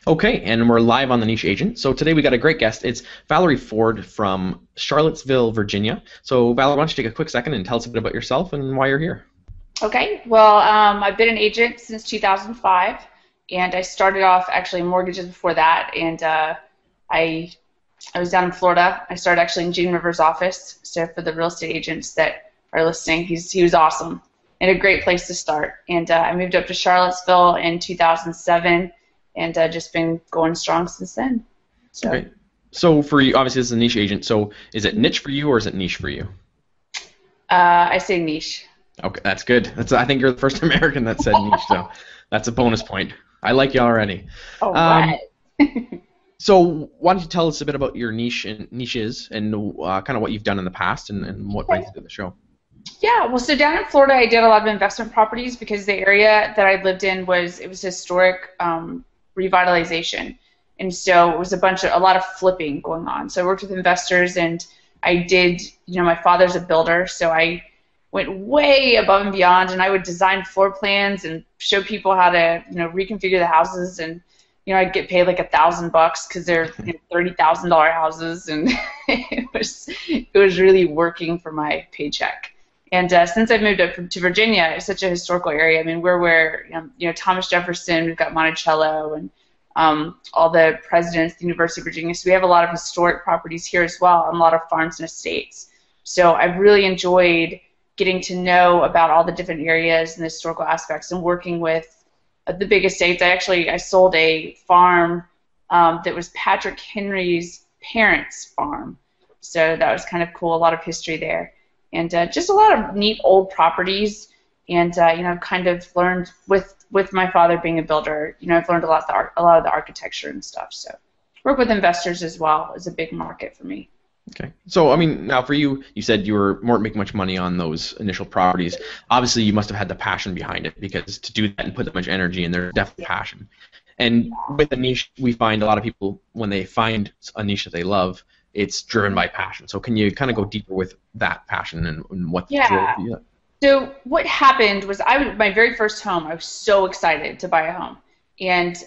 Okay, and we're live on the Niche Agent. So today we got a great guest. It's Valerie Ford from Charlottesville, Virginia. So Valerie, why don't you take a quick second and tell us a bit about yourself and why you're here? Okay, well, I've been an agent since 2005, and I started off actually in mortgages before that, and I I was down in Florida. I started actually in Gene Rivers' office. So for the real estate agents that are listening, he was awesome and a great place to start. And I moved up to Charlottesville in 2007, and just been going strong since then. So Okay. So for you, obviously this is a niche agent. So is it niche for you or is it niche for you? I say niche. Okay, that's good. I think you're the first American that said niche, so that's a bonus point. I like you already. All Um, right. so why don't you tell us a bit about your niches and kind of what you've done in the past and what brings you to the show? Yeah, well, so down in Florida, I did a lot of investment properties because the area that I lived in was historic revitalization, and so it was a lot of flipping going on. So I worked with investors, and I did, my father's a builder, so I went way above and beyond, and I would design floor plans and show people how to, reconfigure the houses, and I'd get paid like $1,000 because they're $30,000 houses, and it was really working for my paycheck. And since I've moved up to Virginia, it's such a historical area. I mean, we're where Thomas Jefferson, we've got Monticello, and all the presidents, the University of Virginia. So we have a lot of historic properties here as well, and a lot of farms and estates. So I've really enjoyed getting to know about all the different areas and the historical aspects, and working with the big estates. I sold a farm that was Patrick Henry's parents' farm. So that was kind of cool. A lot of history there. And just a lot of neat old properties, and kind of learned with my father being a builder. I've learned a lot of the architecture and stuff. So work with investors as well is a big market for me. Okay. So, I mean, now for you, you said you weren't making much money on those initial properties. Obviously, you must have had the passion behind it, because to do that and put that much energy in, there's definitely passion. And with a niche, we find a lot of people, when they find a niche that they love, it's driven by passion. So can you kind of go deeper with that passion and what drove Yeah. you? So what happened was my very first home. I was so excited to buy a home, and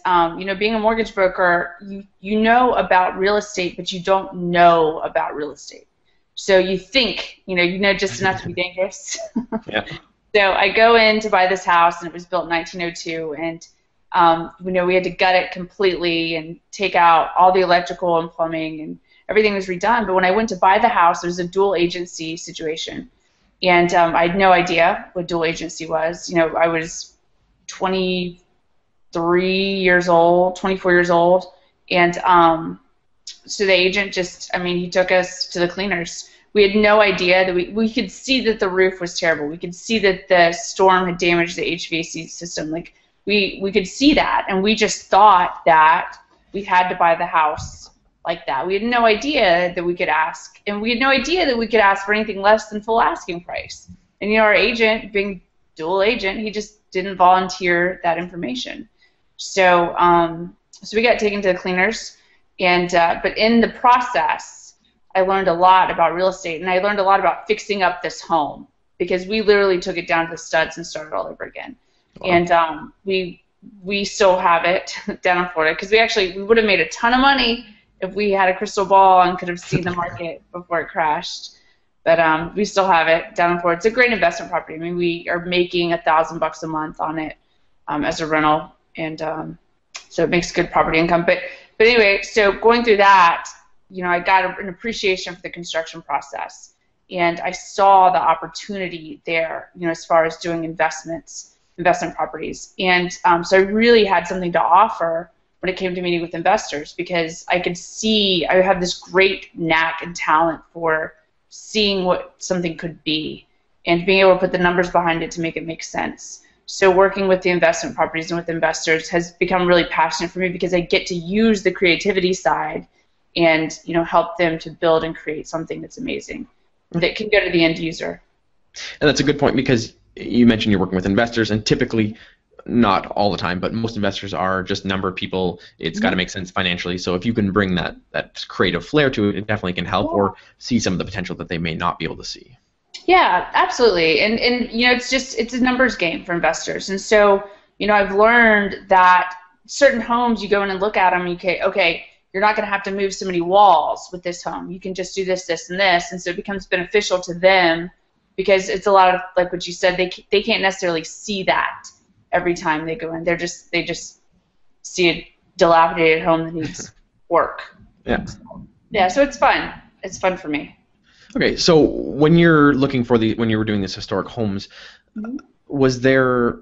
being a mortgage broker, you know about real estate, but you don't know about real estate. So you think you know just enough to be dangerous. Yeah. So I go in to buy this house, and it was built in 1902, and we had to gut it completely and take out all the electrical and plumbing, and everything was redone. But when I went to buy the house, it was a dual agency situation. And I had no idea what dual agency was. I was 23 years old, 24 years old, and so the agent he took us to the cleaners. We had no idea that we could see that the roof was terrible. We could see that the storm had damaged the HVAC system. Like we could see that, and we just thought that we had to buy the house like that. We had no idea that we could ask, and we had no idea that we could ask for anything less than full asking price. And our agent, being dual agent, he just didn't volunteer that information. So so we got taken to the cleaners, and but in the process, I learned a lot about real estate, and I learned a lot about fixing up this home, because we literally took it down to the studs and started all over again. Wow. And we still have it down in Florida, because we would have made a ton of money if we had a crystal ball and could have seen the market before it crashed. But we still have it down in Florida. It's a great investment property. I mean, we are making $1,000 a month on it as a rental, and so it makes good property income. But anyway, so going through that, I got an appreciation for the construction process, and I saw the opportunity there, as far as doing investment properties. And so I really had something to offer when it came to meeting with investors, because I could see I have this great knack and talent for seeing what something could be and being able to put the numbers behind it to make it make sense. So working with the investment properties and with investors has become really passionate for me, because I get to use the creativity side and help them to build and create something that's amazing that can go to the end user. And that's a good point, because you mentioned you're working with investors, and typically, not all the time, but most investors are just number people. It's got to make sense financially. So if you can bring that creative flair to it, it definitely can help, or see some of the potential that they may not be able to see. Yeah, absolutely. And it's a numbers game for investors. And so, I've learned that certain homes, you go in and look at them, and okay, you're not going to have to move so many walls with this home. You can just do this, this, and this, and so it becomes beneficial to them because it's a lot of, like what you said, they can't necessarily see that every time they go in. They just see a dilapidated home that needs work. Yeah. Yeah, so it's fun. It's fun for me. Okay, so when you're looking for when you were doing this historic homes, was there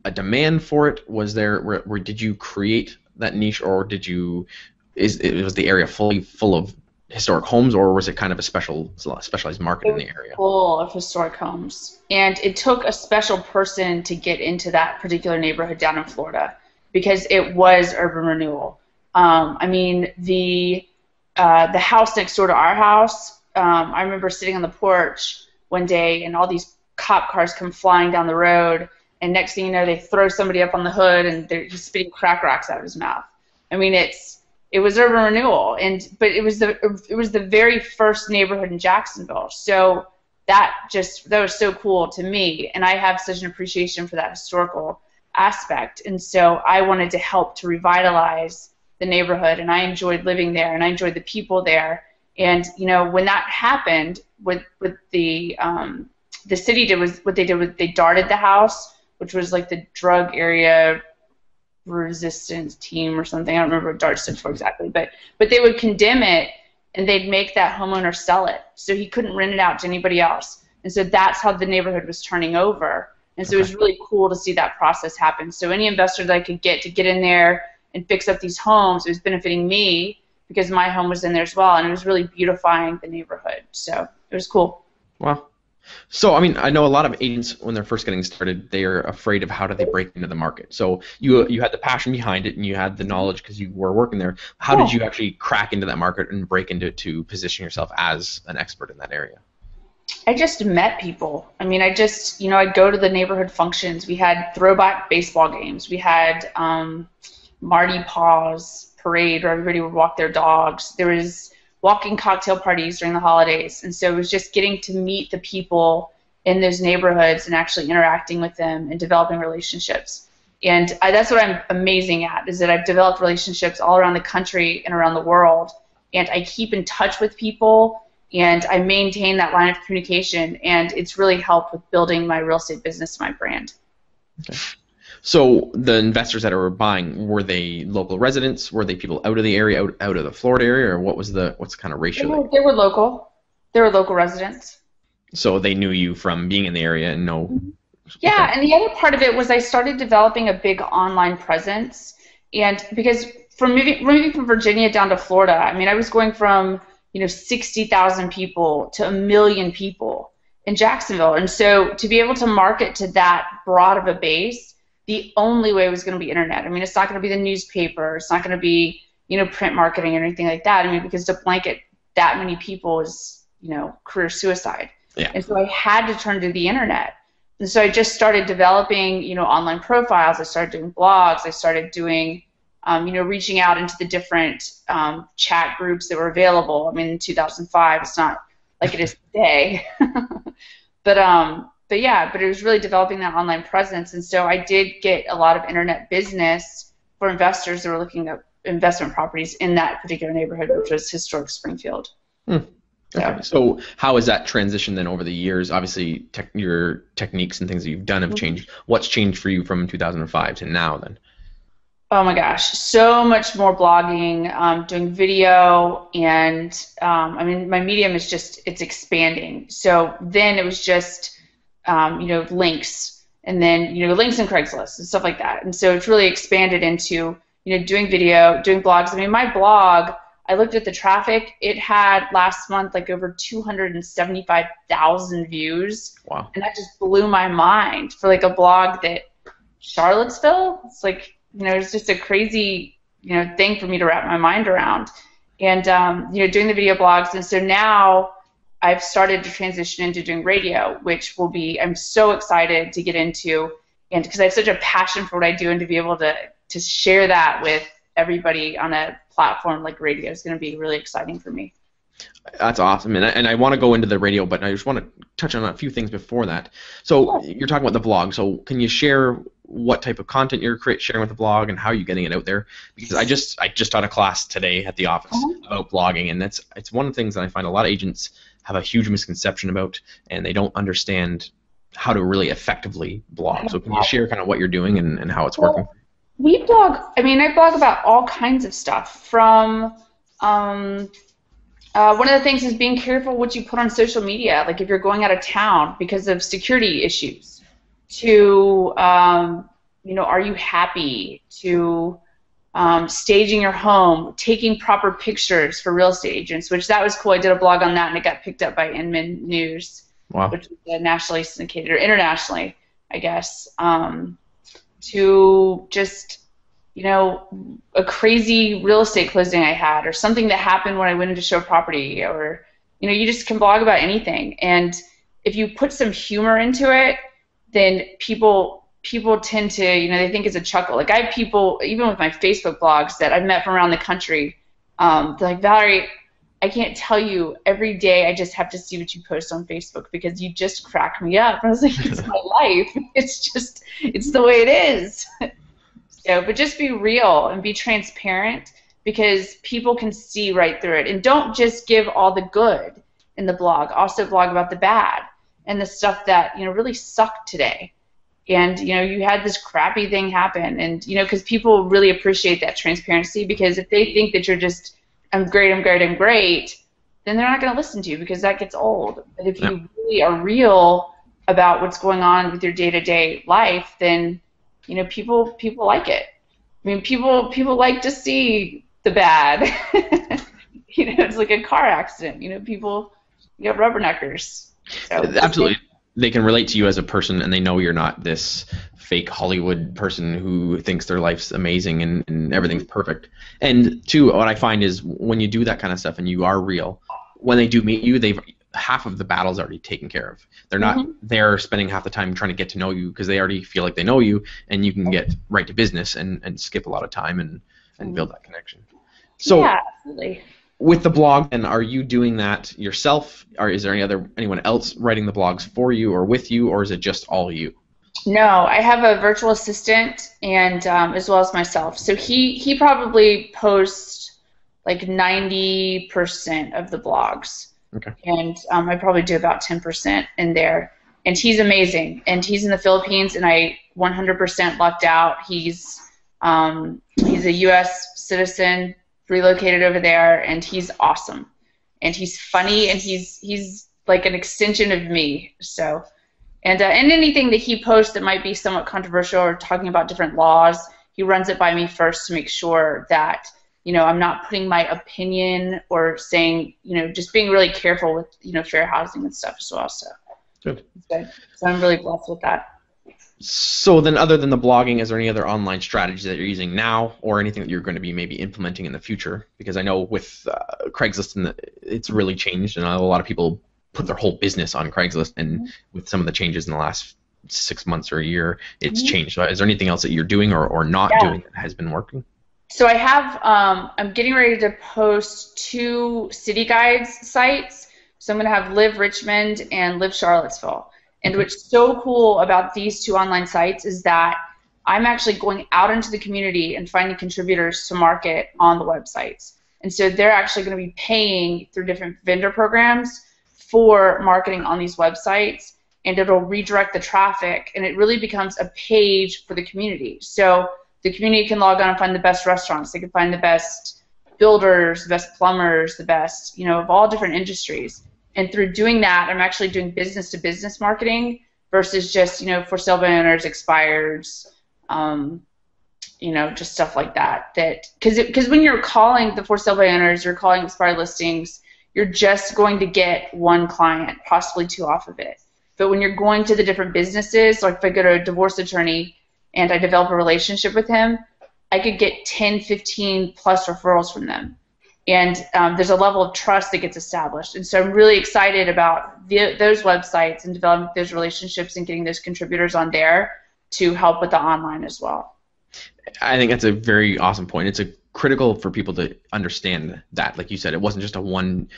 a demand for it? Was there where did you create that niche, or was the area fully full of historic homes, or was it kind of a specialized market in the area? Full of historic homes, and it took a special person to get into that particular neighborhood down in Florida because it was urban renewal. I mean, the house next door to our house, I remember sitting on the porch one day and all these cop cars come flying down the road, and next thing you know, they throw somebody up on the hood and he's spitting crack rocks out of his mouth. I mean, it was urban renewal, but it was the very first neighborhood in Jacksonville. So that was so cool to me, and I have such an appreciation for that historical aspect, and so I wanted to help to revitalize the neighborhood, and I enjoyed living there, and I enjoyed the people there. And when that happened, with the city they darted the house, which was like the drug area resistance team or something. I don't remember what DART stood for exactly, but they would condemn it, and they'd make that homeowner sell it, so he couldn't rent it out to anybody else. And so that's how the neighborhood was turning over. And so it was really cool to see that process happen. So any investor that I could get in there and fix up these homes, it was benefiting me because my home was in there as well, and it was really beautifying the neighborhood. So it was cool. Wow. So, I mean, I know a lot of agents, when they're first getting started, they are afraid of how do they break into the market. So you had the passion behind it, and you had the knowledge because you were working there. How did you actually crack into that market and break into it to position yourself as an expert in that area? I just met people. I mean, I'd go to the neighborhood functions. We had throwback baseball games. We had Marty Paws parade where everybody would walk their dogs. There was walking cocktail parties during the holidays. And so it was just getting to meet the people in those neighborhoods and actually interacting with them and developing relationships. And that's what I'm amazing at, is that I've developed relationships all around the country and around the world. And I keep in touch with people, and I maintain that line of communication, and it's really helped with building my real estate business, my brand. Okay. So the investors that were buying, were they local residents? Were they people out of the area, out of the Florida area, or what's the kind of ratio? They were local. They were local residents. So they knew you from being in the area and know. Yeah, and the other part of it was I started developing a big online presence, and because from moving from Virginia down to Florida, I mean, I was going from 60,000 people to 1 million people in Jacksonville, and so to be able to market to that broad of a base, the only way was going to be internet. I mean, it's not going to be the newspaper. It's not going to be, print marketing or anything like that. I mean, because to blanket that many people is, career suicide. Yeah. And so I had to turn to the internet. And so I just started developing, online profiles. I started doing blogs. I started doing, reaching out into the different chat groups that were available. I mean, in 2005, it's not like it is today. But it was really developing that online presence, and so I did get a lot of internet business for investors that were looking at investment properties in that particular neighborhood, which was historic Springfield. Okay. So how has that transition then over the years? Obviously, your techniques and things that you've done have changed. What's changed for you from 2005 to now then? Oh my gosh, so much more blogging, doing video, and I mean, my medium is it's expanding. So then it was just links, and then links in Craigslist and stuff like that. And so it's really expanded into doing video, doing blogs. I mean, my blog, I looked at the traffic. It had last month like over 275,000 views. Wow. And that just blew my mind for like a blog that Charlottesville. It's like it's just a crazy thing for me to wrap my mind around. And doing the video blogs, and so now I've started to transition into doing radio, which will be, I'm so excited to get into, and because I have such a passion for what I do, and to be able to share that with everybody on a platform like radio is going to be really exciting for me. That's awesome, and I want to go into the radio, but I just want to touch on a few things before that. So you're talking about the blog. So can you share what type of content you're sharing with the blog and how you're getting it out there. Because I just taught a class today at the office about blogging, and it's one of the things that I find a lot of agents have a huge misconception about, and they don't understand how to really effectively blog. So can you share kind of what you're doing and how it's working? We blog, I blog about all kinds of stuff from, one of the things is being careful what you put on social media, like if you're going out of town because of security issues, to, are you happy, to staging your home, taking proper pictures for real estate agents, which that was cool. I did a blog on that, and it got picked up by Inman News, which is nationally syndicated, or internationally, I guess, to just, a crazy real estate closing I had, or something that happened when I went in to show property, or, you just can blog about anything. And if you put some humor into it, then people tend to, they think it's a chuckle. Like, I have people, even with my Facebook blogs, that I've met from around the country, they're like, Valerie, I can't tell you, every day I just have to see what you post on Facebook because you just crack me up. And I was like, it's my life. It's the way it is. So, but just be real and be transparent, because people can see right through it. And don't just give all the good in the blog. Also blog about the bad and the stuff that, really sucked today. And, you had this crappy thing happen. And, because people really appreciate that transparency, because if they think that you're just, I'm great, then they're not going to listen to you, because that gets old. But if you really are real about what's going on with your day-to-day life, then, people like it. I mean, people like to see the bad. It's like a car accident. You have rubberneckers. So, absolutely. They can relate to you as a person, and they know you're not this fake Hollywood person who thinks their life's amazing and everything's perfect. And two, what I find is when you do that kind of stuff and you are real, when they do meet you, half of the battle's already taken care of. They're not there spending half the time trying to get to know you, because they already feel like they know you, and you can get right to business and skip a lot of time and build that connection. So yeah, absolutely. With the blog, then, are you doing that yourself, or is there anyone else writing the blogs for you or with you, or is it just all you? No, I have a virtual assistant, and as well as myself. So he probably posts like 90% of the blogs. Okay. And I probably do about 10% in there. And he's amazing. And he's in the Philippines, and I 100% lucked out. He's a U.S. citizen, relocated over there, and he's awesome. And he's funny, and he's like an extension of me. So, and anything that he posts that might be somewhat controversial or talking about different laws, he runs it by me first to make sure that, I'm not putting my opinion or saying, just being really careful with, fair housing and stuff as well. So, good. So I'm really blessed with that. So then, other than the blogging, is there any other online strategy that you're using now, or anything that you're going to be maybe implementing in the future? Because I know with Craigslist, it's really changed, and a lot of people put their whole business on Craigslist, and with some of the changes in the last 6 months or a year, it's changed. So is there anything else that you're doing or not doing that has been working? So I have, I'm getting ready to post 2 city guides sites. So I'm going to have Live Richmond and Live Charlottesville. And what's so cool about these 2 online sites is that I'm actually going out into the community and finding contributors to market on the websites. And so they're actually going to be paying through different vendor programs for marketing on these websites, and it'll redirect the traffic, and it really becomes a page for the community. So the community can log on and find the best restaurants. They can find the best builders, the best plumbers, the best, of all different industries. And through doing that, I'm actually doing business-to-business marketing versus just, for sale by owners, expireds, just stuff like that. Because when you're calling the for sale by owners, you're calling expired listings, you're just going to get 1 client, possibly 2 off of it. But when you're going to the different businesses, like if I go to a divorce attorney and I develop a relationship with him, I could get 10, 15 plus referrals from them. And there's a level of trust that gets established. And so I'm really excited about those websites and developing those relationships and getting those contributors on there to help with the online as well. I think that's a very awesome point. It's critical for people to understand that, like you said, it wasn't just a one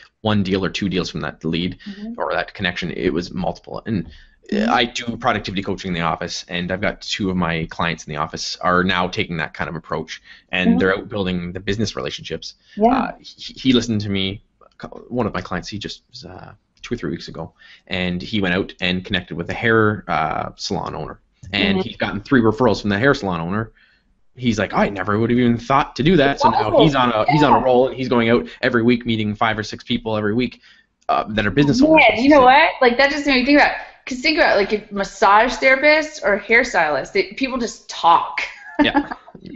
deal or 2 deals from that lead or that connection. It was multiple. And I do productivity coaching in the office, and I've got two of my clients in the office are now taking that kind of approach, and they're out building the business relationships. Yeah. He listened to me. One of my clients, he just was 2 or 3 weeks ago, and he went out and connected with a hair salon owner, and he's gotten 3 referrals from the hair salon owner. He's like, I never would have even thought to do that. So now he's on a roll, and he's going out every week, meeting 5 or 6 people every week that are business owners. Yeah, you know what? Like that just made me think about. Because think about like if massage therapists or hairstylists, people just talk. Yeah.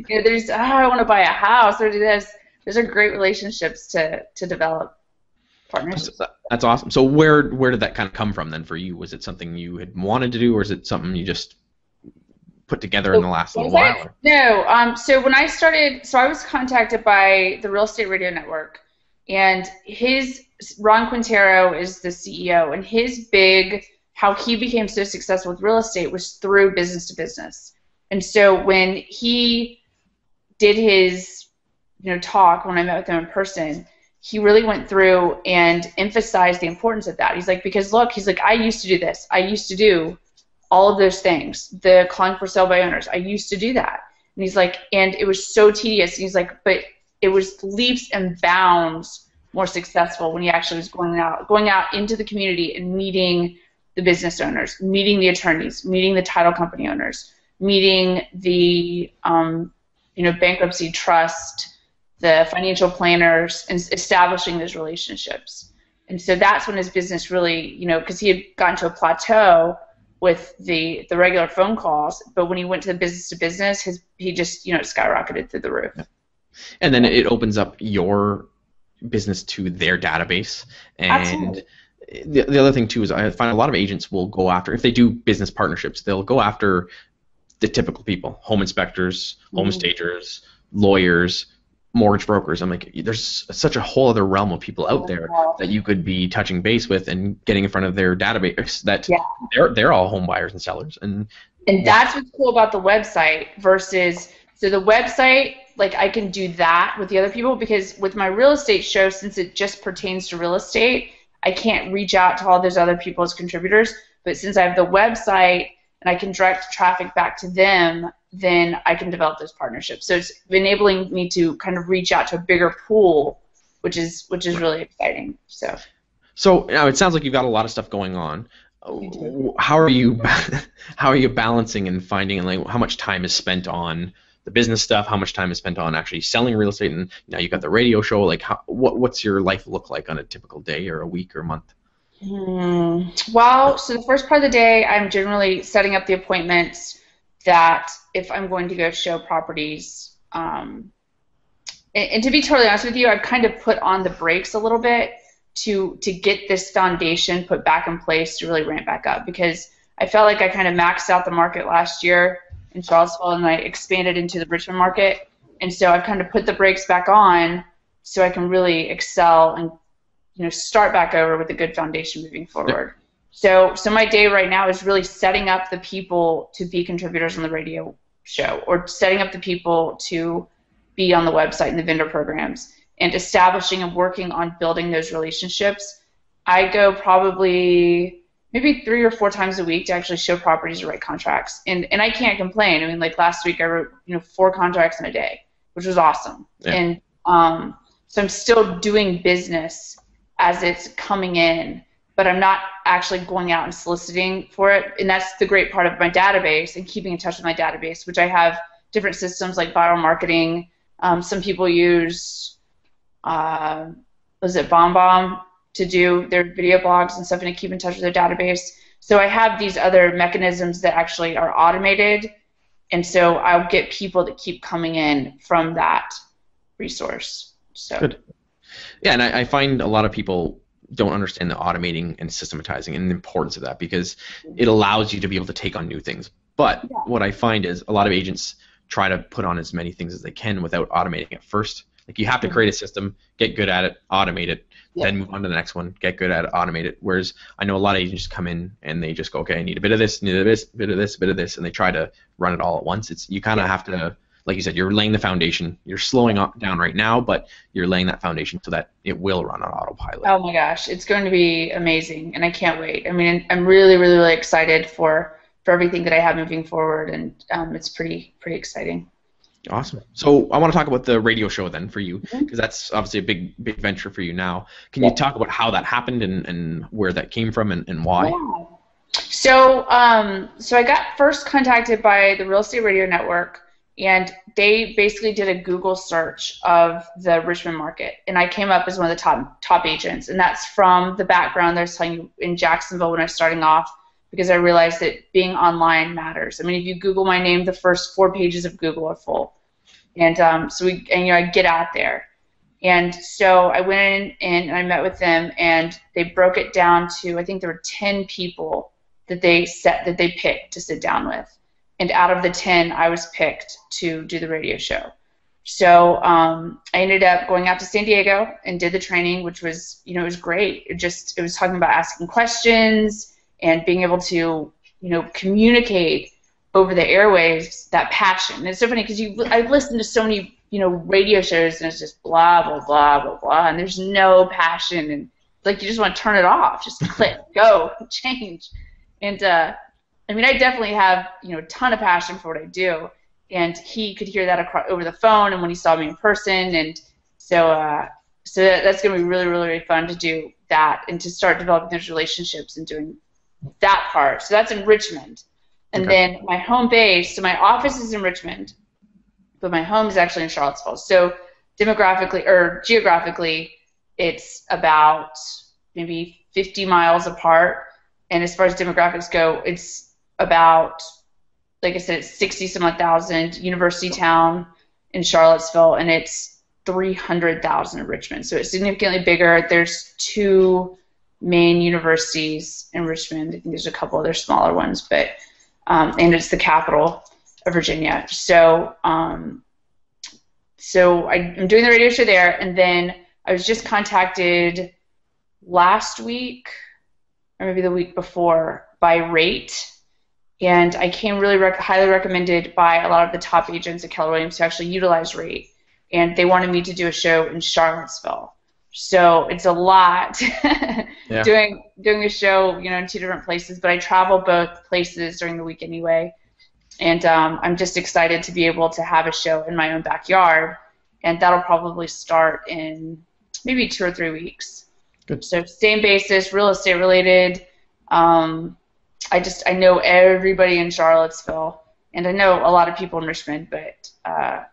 There's I want to buy a house or do this. Those are great relationships to develop partnerships. That's awesome. So where did that kind of come from then for you? Was it something you had wanted to do, or is it something you just put together in the last little while? No. So when I started, I was contacted by the Real Estate Radio Network, and Ron Quintero is the CEO, and how he became so successful with real estate was through business to business. And so when he did his talk, when I met with him in person, he really went through and emphasized the importance of that. He's like, because look, I used to do this. I used to do all of those things, the calling for sale by owners. I used to do that. And he's like, and it was so tedious. And he's like, but it was leaps and bounds more successful when he actually was going out into the community and meeting the business owners, meeting the attorneys, meeting the title company owners, meeting the bankruptcy trust, the financial planners, and establishing those relationships. And so that's when his business really, because he had gotten to a plateau with the regular phone calls, but when he went to the business to business, he just skyrocketed through the roof. And then it opens up your business to their database. And Absolutely. The other thing too is I find a lot of agents will go after, if they do business partnerships, they'll go after the typical people: home inspectors, home stagers, lawyers, mortgage brokers. I'm like, there's such a whole other realm of people out there that you could be touching base with and getting in front of their database. That they're all home buyers and sellers, and that's what's cool about the website versus the website. Like I can do that with the other people, because with my real estate show, since it just pertains to real estate, I can't reach out to all those other people as contributors. But since I have the website and I can direct traffic back to them, then I can develop those partnerships. So it's enabling me to kind of reach out to a bigger pool, which is really exciting. So now it sounds like you've got a lot of stuff going on. How are you balancing and finding, and like how much time is spent on the business stuff, how much time is spent on actually selling real estate, and now you got the radio show? Like what's your life look like on a typical day or a week or a month? Well, so the first part of the day, I'm generally setting up the appointments that if I'm going to go show properties, and to be totally honest with you, I've kind of put on the brakes a little bit to get this foundation put back in place to really ramp back up, because I felt like I kind of maxed out the market last year in Charlottesville, and I expanded into the Richmond market, and so I've kind of put the brakes back on so I can really excel and start back over with a good foundation moving forward. So my day right now is really setting up the people to be contributors on the radio show, or setting up the people to be on the website and the vendor programs, and establishing and working on building those relationships. I go probably maybe 3 or 4 times a week to actually show properties or write contracts. And I can't complain. I mean, like last week I wrote 4 contracts in a day, which was awesome. Yeah. And so I'm still doing business as it's coming in, but I'm not actually going out and soliciting for it. And that's the great part of my database and keeping in touch with my database, which I have different systems like viral marketing. Some people use, was it BombBomb, to do their video blogs and stuff and to keep in touch with their database. So I have these other mechanisms that actually are automated, and so I'll get people that keep coming in from that resource. So. Good. Yeah, and I find a lot of people don't understand the automating and systematizing and the importance of that, because it allows you to be able to take on new things. But what I find is a lot of agents try to put on as many things as they can without automating it first. Like you have to create a system, get good at it, automate it, then move on to the next one, get good at it, automate it. Whereas I know a lot of agents come in and they just go, okay, I need a bit of this, need a bit of this, bit of this, bit of this, and they try to run it all at once. You kind of have to, like you said, you're laying the foundation. You're slowing down right now, but you're laying that foundation so that it will run on autopilot. Oh my gosh, it's going to be amazing, and I can't wait. I mean, I'm really, really, really excited for everything that I have moving forward, and it's pretty exciting. Awesome. So I want to talk about the radio show then for you, because that's obviously a big venture for you now. Can you talk about how that happened and where that came from and why? Yeah. So I got first contacted by the Real Estate Radio Network, and they basically did a Google search of the Richmond market, and I came up as one of the top agents, and that's from the background that I was telling you in Jacksonville when I was starting off, because I realized that being online matters. I mean, if you Google my name, the first 4 pages of Google are full, and I get out there, and so I went in and I met with them, and they broke it down to, I think there were 10 people that they picked to sit down with. And out of the 10, I was picked to do the radio show. So I ended up going out to San Diego and did the training, which was, it was great. It was talking about asking questions and being able to, communicate over the airwaves that passion. And it's so funny because I've listened to so many, radio shows, and it's just blah, blah, blah, blah, blah, and there's no passion, and like you just want to turn it off, just click, go, change. And I definitely have, a ton of passion for what I do, and he could hear that over the phone and when he saw me in person, and so that's going to be really, really, really fun to do that and to start developing those relationships and doing that part. So that's in Richmond. And then my home base, so my office is in Richmond, but my home is actually in Charlottesville. So geographically, it's about maybe 50 miles apart. And as far as demographics go, it's about, like I said, it's 60-some-odd-thousand, university town in Charlottesville, and it's 300,000 in Richmond. So it's significantly bigger. There's 2 main universities in Richmond. I think there's a couple other smaller ones, but and it's the capital of Virginia. So I'm doing the radio show there, and then I was just contacted last week, or maybe the week before, by Rate, and I came really highly recommended by a lot of the top agents at Keller Williams who actually utilize Rate, and they wanted me to do a show in Charlottesville. So it's a lot doing a show, in 2 different places, but I travel both places during the week anyway, and I'm just excited to be able to have a show in my own backyard, and that'll probably start in maybe 2 or 3 weeks. Good. So same basis, real estate related. I know everybody in Charlottesville, and I know a lot of people in Richmond, but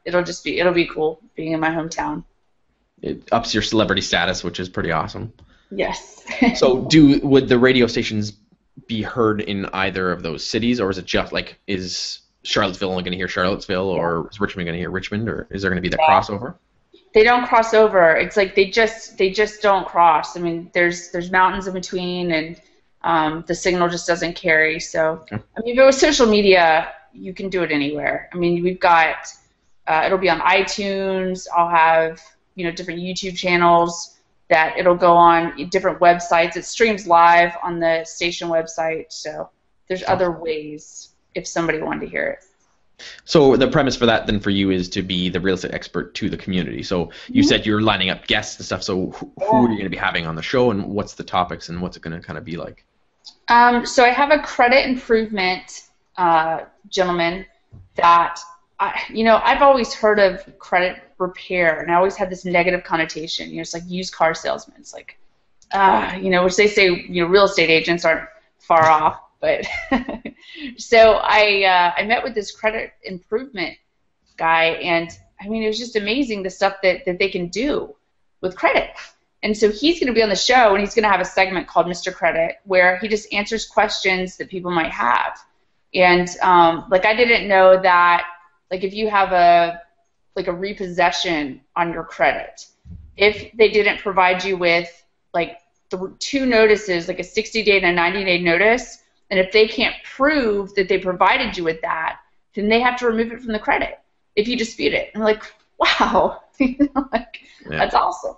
it'll be cool being in my hometown. It ups your celebrity status, which is pretty awesome. Yes. So would the radio stations be heard in either of those cities, or is it just like, is Charlottesville only going to hear Charlottesville, or is Richmond going to hear Richmond, or is there going to be that crossover? They don't cross over. It's like they just don't cross. I mean, there's mountains in between, and the signal just doesn't carry. So, okay. I mean, if it was social media, you can do it anywhere. I mean, we've got it'll be on iTunes. I'll have different YouTube channels that it'll go on, different websites. It streams live on the station website. So there's other ways if somebody wanted to hear it. So the premise for that then for you is to be the real estate expert to the community. So you said you're lining up guests and stuff. So who are you going to be having on the show, and what's the topics, and what's it going to kind of be like? So I have a credit improvement gentleman that I've always heard of credit repair, and I always had this negative connotation. It's like used car salesmen. It's like, which they say real estate agents aren't far off. But so I met with this credit improvement guy, and I mean, it was just amazing the stuff that they can do with credit. And so he's going to be on the show, and he's going to have a segment called Mr. Credit, where he just answers questions that people might have. And I didn't know that, like, if you have a repossession on your credit, if they didn't provide you with like 2 notices, like a 60-day and a 90-day notice, and if they can't prove that they provided you with that, then they have to remove it from the credit if you dispute it. And I'm like, wow, that's awesome.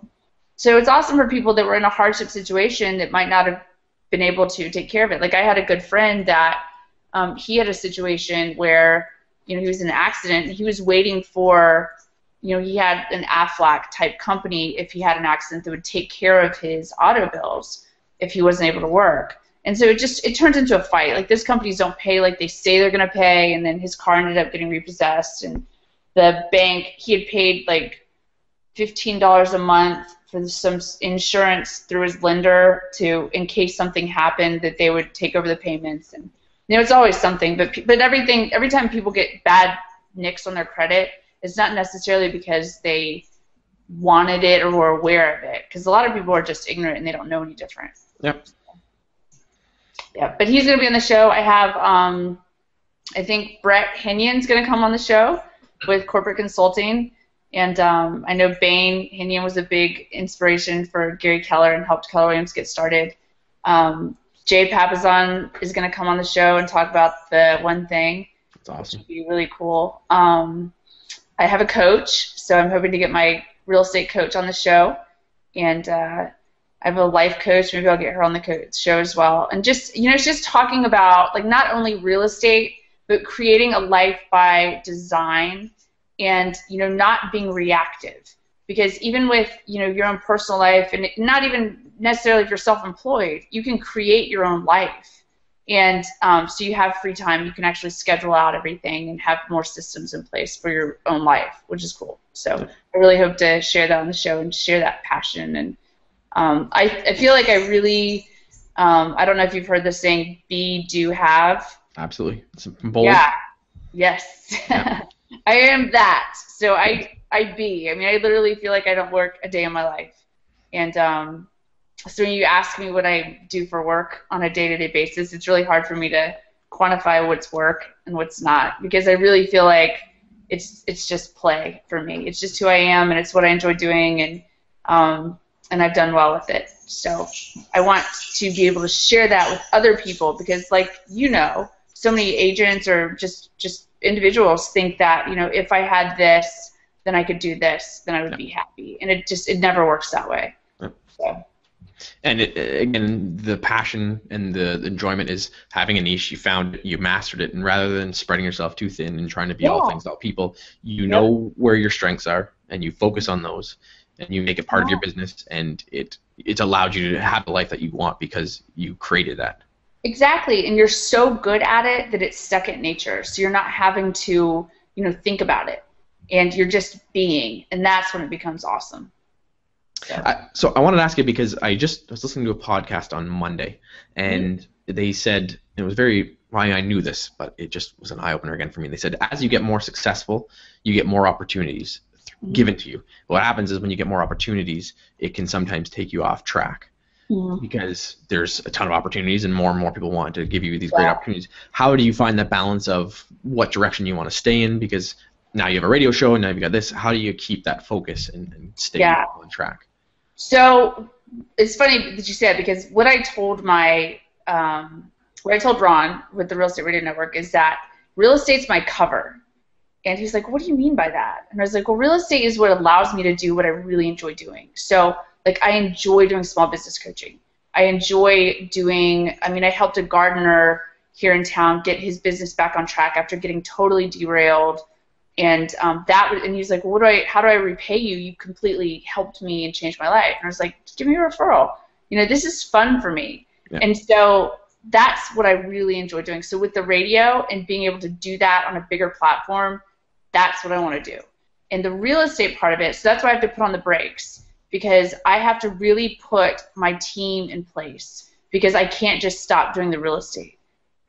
So it's awesome for people that were in a hardship situation that might not have been able to take care of it. Like, I had a good friend that he had a situation where he was in an accident, and he was waiting for, he had an Aflac type company if he had an accident that would take care of his auto bills if he wasn't able to work. And so it turns into a fight. Like, those companies don't pay like they say they're going to pay, and then his car ended up getting repossessed, and the bank, he had paid like $15 a month for some insurance through his lender in case something happened, that they would take over the payments. And it's always something, but every time people get bad nicks on their credit, it's not necessarily because they wanted it or were aware of it, because a lot of people are just ignorant and they don't know any different. Yep. Yeah, but he's going to be on the show. I have, I think Brett Hinion's going to come on the show with corporate consulting, and I know Bain Hinion was a big inspiration for Gary Keller and helped Keller Williams get started. Jay Papasan is going to come on the show and talk about the one thing. That's awesome. Which would be really cool. I have a coach, so I'm hoping to get my real estate coach on the show, and I have a life coach. Maybe I'll get her on the show as well. And just, it's just talking about, like, not only real estate, but creating a life by design, and, not being reactive. Because even with, your own personal life, and not even necessarily if you're self-employed, you can create your own life. And so you have free time. You can actually schedule out everything and have more systems in place for your own life, which is cool. So I really hope to share that on the show and share that passion. And I feel like I really, I don't know if you've heard the saying, be, do, have. Absolutely. It's bold. Yeah. Yes. Yeah. I am that. So I be. I mean, I literally feel like I don't work a day in my life. And so when you ask me what I do for work on a day-to-day basis, it's really hard for me to quantify what's work and what's not, because I really feel like it's just play for me. It's just who I am, and it's what I enjoy doing, and I've done well with it. So I want to be able to share that with other people, because, like, so many agents or just individuals think that, if I had this, then I could do this, then I would be happy. And it never works that way. So. And again, the passion and the enjoyment is having a niche. You found it, you mastered it, and rather than spreading yourself too thin and trying to be all things to all people, you know where your strengths are, and you focus on those, and you make it part of your business, and it's allowed you to have the life that you want because you created that. Exactly, and you're so good at it that it's second nature. So you're not having to, think about it, and you're just being, and that's when it becomes awesome. So I wanted to ask you, because I was listening to a podcast on Monday, and they said, it was I knew this, but it just was an eye-opener again for me. They said, as you get more successful, you get more opportunities given to you. What happens is when you get more opportunities, it can sometimes take you off track, because there's a ton of opportunities and more people want to give you these great opportunities. How do you find that balance of what direction you want to stay in? Because now you have a radio show, and now you've got this. How do you keep that focus and stay on track? So it's funny that you said, because what I told Ron with the Real Estate Radio Network is that real estate's my cover. And he's like, what do you mean by that? And I was like, well, real estate is what allows me to do what I really enjoy doing. So, like, I enjoy doing small business coaching. I enjoy I helped a gardener here in town get his business back on track after getting totally derailed. And and he's like, well, how do I repay you? You completely helped me and changed my life. And I was like, give me a referral. This is fun for me. Yeah. And so that's what I really enjoy doing. So with the radio and being able to do that on a bigger platform, that's what I want to do. And the real estate part of it, so that's why I have to put on the brakes, because I have to really put my team in place, because I can't just stop doing the real estate,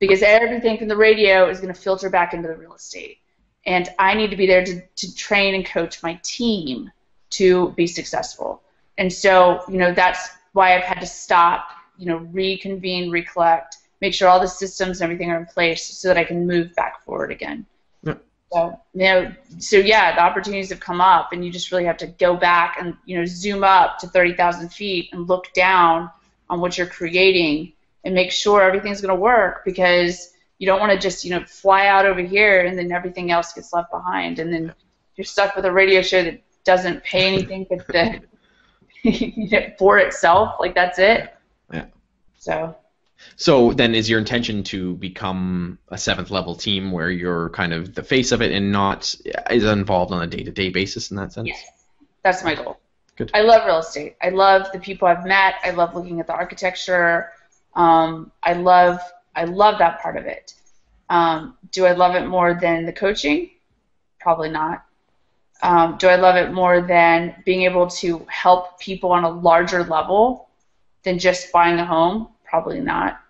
because everything from the radio is going to filter back into the real estate. And I need to be there to train and coach my team to be successful. And so, that's why I've had to stop, reconvene, recollect, make sure all the systems and everything are in place so that I can move back forward again. Yeah. So, the opportunities have come up, and you just really have to go back and, zoom up to 30,000 feet and look down on what you're creating and make sure everything's going to work, because you don't want to just, fly out over here and then everything else gets left behind, and then you're stuck with a radio show that doesn't pay anything but for itself. Like, that's it. Yeah. So. So then is your intention to become a 7th level team where you're kind of the face of it and not is involved on a day-to-day basis in that sense? Yes, that's my goal. Good. I love real estate. I love the people I've met. I love looking at the architecture. I love that part of it. Do I love it more than the coaching? Probably not. Do I love it more than being able to help people on a larger level than just buying a home? Probably not.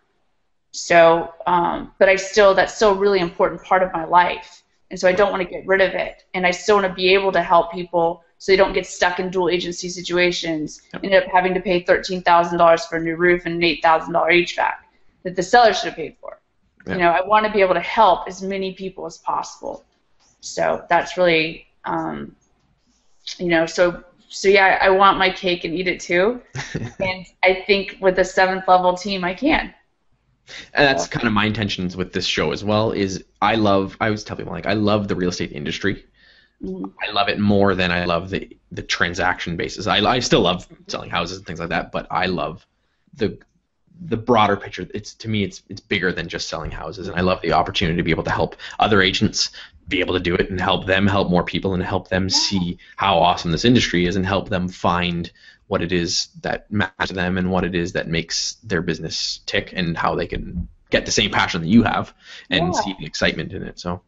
So, but that's still a really important part of my life, and so I don't want to get rid of it. And I still want to be able to help people so they don't get stuck in dual agency situations, end up having to pay $13,000 for a new roof and an $8,000 HVAC that the seller should have paid for. Yeah. You know, I want to be able to help as many people as possible. So that's really, you know, so yeah, I want my cake and eat it too. And I think with a 7th level team, I can. And that's kind of my intentions with this show as well. Is I always tell people, like, I love the real estate industry. Mm-hmm. I love it more than I love the transaction basis. I still love selling houses and things like that, but I love the broader picture. To me, it's bigger than just selling houses, and I love the opportunity to be able to help other agents be able to do it and help them help more people and help them see how awesome this industry is and help them find what it is that matters to them and what it is that makes their business tick and how they can get the same passion that you have and see the excitement in it. So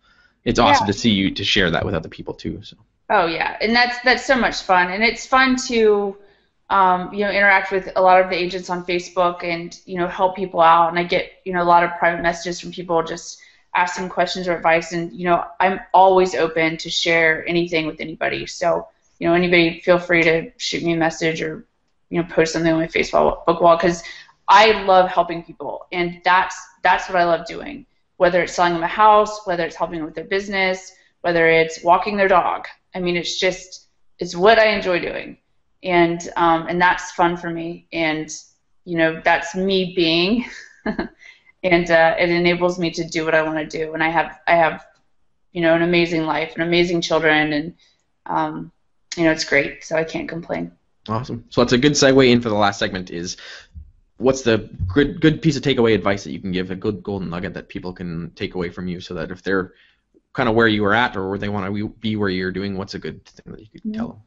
it's awesome to see you to share that with other people too. So. Oh yeah, and that's so much fun, and it's fun to you know, interact with a lot of the agents on Facebook and, you know, help people out. And I get, you know, a lot of private messages from people just asking questions or advice, and, you know, I'm always open to share anything with anybody. So, you know, anybody feel free to shoot me a message or, you know, post something on my Facebook wall, because I love helping people, and that's what I love doing. Whether it's selling them a house, whether it's helping them with their business, whether it's walking their dog. I mean, it's what I enjoy doing, and that's fun for me, and, you know, that's me being, and it enables me to do what I want to do, and I have, you know, an amazing life and amazing children, and you know, it's great, so I can't complain. Awesome. So that's a good segue in for the last segment is, what's the good piece of takeaway advice that you can give, a good golden nugget that people can take away from you so that if they're kind of where you were at or where they want to be where you're doing, what's a good thing that you could tell them?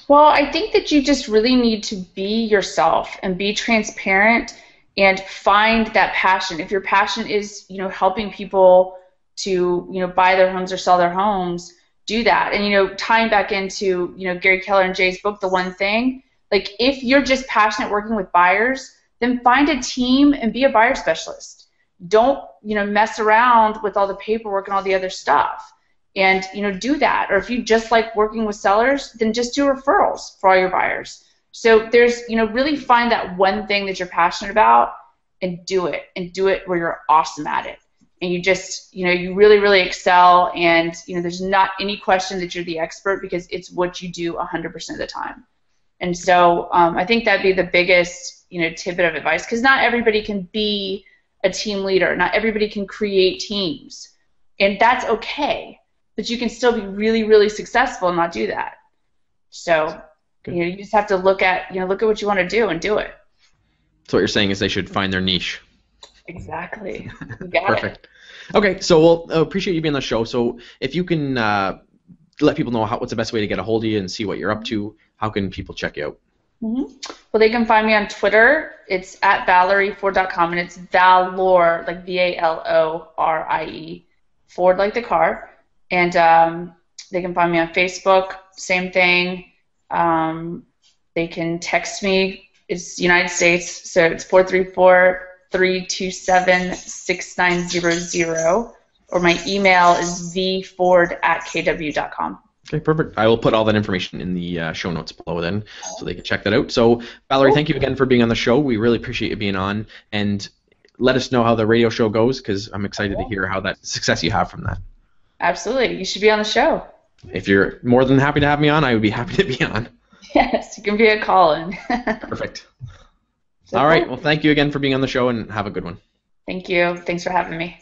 Well, I think that you just really need to be yourself and be transparent and find that passion. If your passion is, you know, helping people to, you know, buy their homes or sell their homes, do that. And, you know, tying back into, you know, Gary Keller and Jay's book, The One Thing, like, if you're just passionate working with buyers, then find a team and be a buyer specialist. Don't, you know, mess around with all the paperwork and all the other stuff. And, you know, do that. Or if you just like working with sellers, then just do referrals for all your buyers. So there's, you know, really find that one thing that you're passionate about and do it where you're awesome at it. And you just, you know, you really, really excel, and, you know, there's not any question that you're the expert because it's what you do 100% of the time. And so I think that'd be the biggest, you know, tidbit of advice, because not everybody can be a team leader. Not everybody can create teams, and that's okay. But you can still be really, really successful and not do that. So, you know, you just have to look at what you want to do and do it. So what you're saying is they should find their niche. Exactly. You got Perfect. Okay, so we'll appreciate you being on the show. So if you can let people know what's the best way to get a hold of you and see what you're up to, how can people check you out? Mm-hmm. Well, they can find me on Twitter. It's at ValerieFord.com, and it's Valore, like VALORIE, Ford like the car. And they can find me on Facebook, same thing. They can text me. It's United States, so it's 434-327-6900, or my email is vford@kw.com. Okay, perfect. I will put all that information in the show notes below then, so they can check that out. So, Valerie, thank you again for being on the show. We really appreciate you being on, and let us know how the radio show goes, because I'm excited to hear how that success you have from that. Absolutely. You should be on the show. If you're more than happy to have me on, I would be happy to be on. Yes, you can be a call-in. Perfect. All right. Well, thank you again for being on the show, and have a good one. Thank you. Thanks for having me.